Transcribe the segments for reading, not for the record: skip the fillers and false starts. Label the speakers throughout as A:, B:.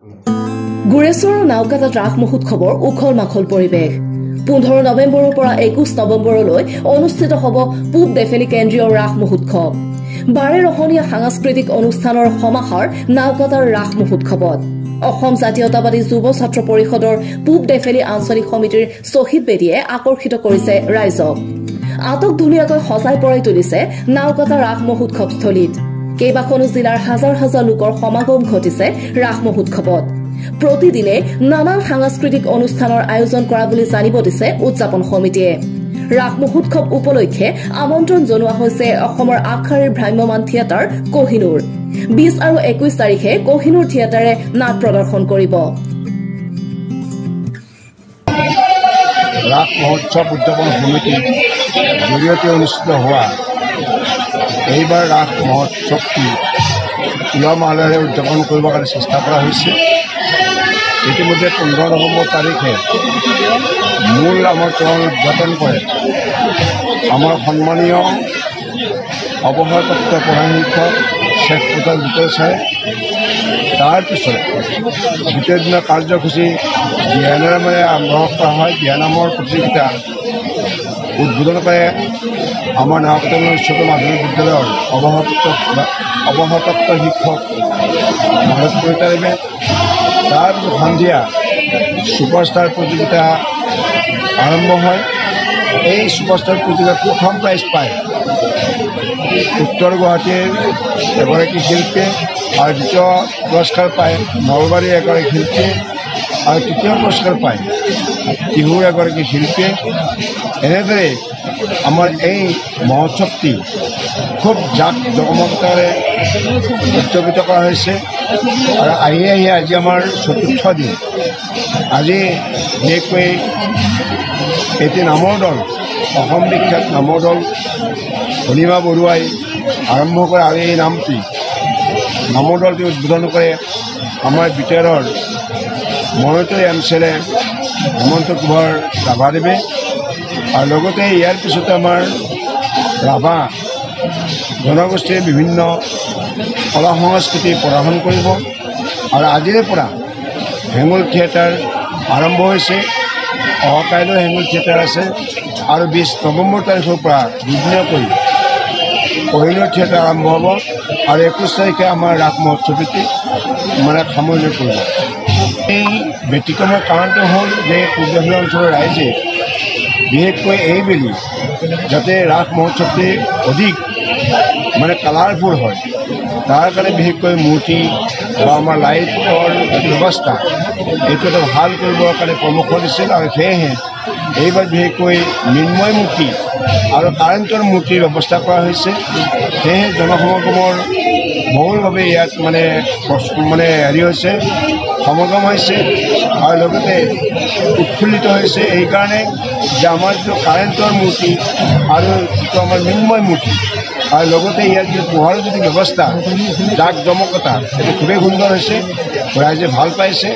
A: গুৰেশ্বৰ নাওকাটাত ৰাস মহোৎসৱৰ উখল মাখল পৰিৱেশ 15 নৱেম্বৰৰ পৰা 21 নৱেম্বৰলৈ অনুষ্ঠিত হ'ব পূব ডেফেলি কেন্দ্ৰীয় ৰাস মহোৎসৱ 12 ৰহণীয়া সাংস্কৃতিক অনুষ্ঠানৰ সমাহাৰ নাওকাটাৰ ৰাস মহোৎসৱত অসম জাতীয়তাবাদী যুৱ ছাত্ৰ পৰিষদৰ পূব ডেফেলি আঞ্চলিক সমিতিৰ শ্বহীদ বেদীয়ে আকৰ্ষিত কৰিছে ৰাইজক আটক ধুনীয়াকৈ সজাই পৰাই তুলিছে নাওকাটা ৰাস মহোৎসৱস্থলীত কেইবাখনো জিলাৰ হাজাৰ হাজাৰ লোকৰ সমাগম ঘটিছে ৰাস মহোৎসৱত প্ৰতিদিনে নানান সাংস্কৃতিক অনুষ্ঠানৰ আয়োজন কৰা বুলি জানিব দিছে উদযাপন সমিতিয়ে ৰাস মহোৎসৱ উপলক্ষে আমন্ত্ৰণ জনোৱা হৈছে অসমৰ আগশাৰীৰ ভ্ৰাম্যমান থিয়েটাৰ কোহিনুৰ 20 আৰু 21 তাৰিখে কোহিনুৰ থিয়েটাৰে নাট প্ৰদৰ্শন কৰিব
B: ৰাস মহোৎসৱ উদযাপন সমিতিৰ জৰিয়তে অনুষ্ঠিত হোৱা এইবাৰ ৰাস মহোৎসৱটি উলহ মালহেৰে উদযাপন কৰিবৰ কাৰণে চেষ্টা কৰা হৈছে ইতিমধ্যে 15 নৱেম্বৰ তাৰিখে মূল আমন্ত্ৰণ উদযাপন কৰে আমাৰ সন্মানীয় অৱসৰপ্ৰাপ্ত প্ৰধান শিক্ষক শেখ পুতাল বিতল চাহে তাৰপিছত দ্বিতীয় দিনৰ কাৰ্যসূচী জ্ঞানেৰে আৰম্ভ কৰা হয় জ্ঞানামৰ প্ৰতিযোগিতা উদ্বোধন কৰে আমাৰ নাওকাটা উচ্চতৰ মাধ্যমিক বিদ্যালয়ৰ অৱসৰপ্ৰাপ্ত শিক্ষক মানস পৰিতাৰিবে তাৰপিছত সন্ধিয়া ছুপাৰষ্টাৰ প্ৰতিযোগিতা আৰম্ভ হয় এই ছুপাৰষ্টাৰ প্ৰতিযোগিতাত প্ৰথম প্ৰাইজ পায় উত্তৰ গুৱাহাটীৰ এগৰাকী শিল্পীয়ে আৰু দ্বিতীয় পুৰস্কাৰ পায় নলবাৰীৰ এগৰাকী শিল্পীয়ে আৰু তৃতীয় পুৰস্কাৰ পায় টিহুৰ এগৰাকী শিল্পীয়ে এনেদৰে আমাৰ এই মহোৎসৱটি খুব জাক জমকতাৰে উদযাপিত কৰা হৈছে আৰু আহি আজি আমাৰ চতুৰ্থ দিন আজি বিশেষকৈ এটি নামৰ দল অসম বিখ্যাত নামৰ দল ভনীমা বৰুৱাই আৰম্ভ কৰে আৰু এই নামৰ দলটি উদ্বোধন কৰে আমাৰ বিটেৰৰ মনতৰী এমচেলে হেমন্ত কুমাৰ ৰাভাদেৱে আৰু লগতে ইয়াৰ পিছতে আমাৰ ৰাভা জনগোষ্ঠীৰ বিভিন্ন কলা সংস্কৃতি প্ৰদৰ্শন কৰিব আৰু আজিৰে পৰা হেঙুল থিয়েটাৰ আৰম্ভ হৈছে কাইলৈ হেঙুল থিয়েটাৰ আছে আৰু 20 নৱেম্বৰ তাৰিখৰ পৰা দুদিনীয়াকৈ কোহিনুৰ থিয়েটাৰ আৰম্ভ হ'ব আৰু 21 তাৰিখে আমাৰ ৰাস মহোৎসৱটি সামৰণি কৰিব এই ব্যতিক্ৰমৰ কাৰণটো হ'ল যে পূব ডেফেলি অঞ্চলৰ ৰাইজে বিশেষকৈ এইবেলি যাতে ৰাস মহোৎসৱটি অধিক কালাৰফুল হয় তাৰ কাৰণে বিশেষকৈ মূৰ্তি বা আমাৰ লাইটৰ ব্যৱস্থা এইটো এটা ভাল কৰিবৰ কাৰণে পৰামৰ্শ দিছিল আৰু সেয়েহে এইবাৰ বিশেষকৈ মৃন্ময় মূৰ্তি আৰু কাৰেণ্টৰ মূৰ্তিৰ ব্যৱস্থা কৰা হৈছে সেয়েহে জনসমাগমৰ বহুলভাৱে ইয়াত হেৰি হৈছে সমাগম হৈছে আৰু লগতে উৎফুল্লিত হৈছে এইকাৰণে যে আমাৰ যিটো কাৰেণ্টৰ মূৰ্তি আৰু যিটো আমাৰ মৃন্ময় মূৰ্তি আৰু লগতে ইয়াত যিটো পোহৰৰ যিটো ব্যৱস্থা জাক জমকতা সেইটো খুবেই সুন্দৰ হৈছে ৰাইজে ভাল পাইছে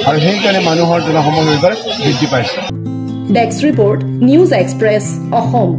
B: আৰু সেইকাৰণে মানুহৰ জনসমাগম এইবাৰ বৃদ্ধি পাইছে
A: desk report news express Assam.